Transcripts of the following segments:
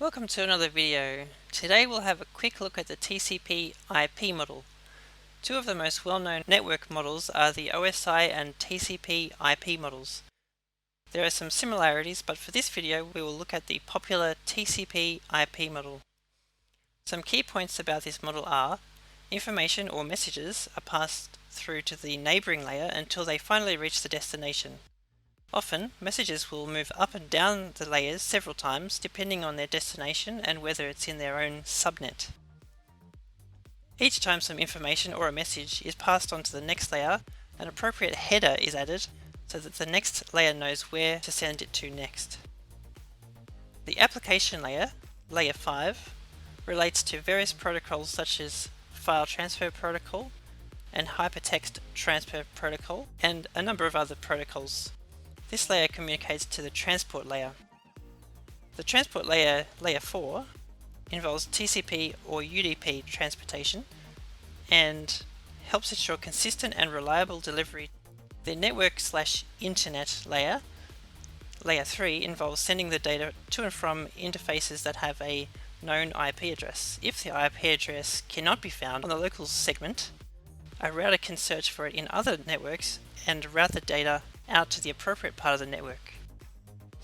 Welcome to another video. Today we'll have a quick look at the TCP IP model. Two of the most well-known network models are the OSI and TCP IP models. There are some similarities, but for this video we will look at the popular TCP IP model. Some key points about this model are: information or messages are passed through to the neighboring layer until they finally reach the destination. Often, messages will move up and down the layers several times depending on their destination and whether it's in their own subnet. Each time some information or a message is passed on to the next layer, an appropriate header is added so that the next layer knows where to send it to next. The application layer, layer 5, relates to various protocols such as file transfer protocol and hypertext transfer protocol and a number of other protocols. This layer communicates to the transport layer. The transport layer, layer 4, involves TCP or UDP transportation and helps ensure consistent and reliable delivery. The network/internet layer, layer 3, involves sending the data to and from interfaces that have a known IP address. If the IP address cannot be found on the local segment, a router can search for it in other networks and route the data out to the appropriate part of the network.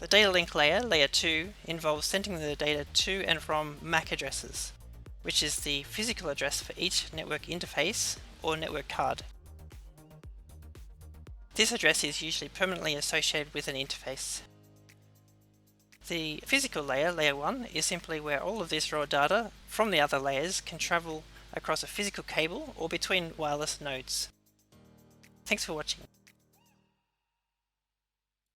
The data link layer, layer 2, involves sending the data to and from MAC addresses, which is the physical address for each network interface or network card. This address is usually permanently associated with an interface. The physical layer, layer 1, is simply where all of this raw data from the other layers can travel across a physical cable or between wireless nodes. Thanks for watching.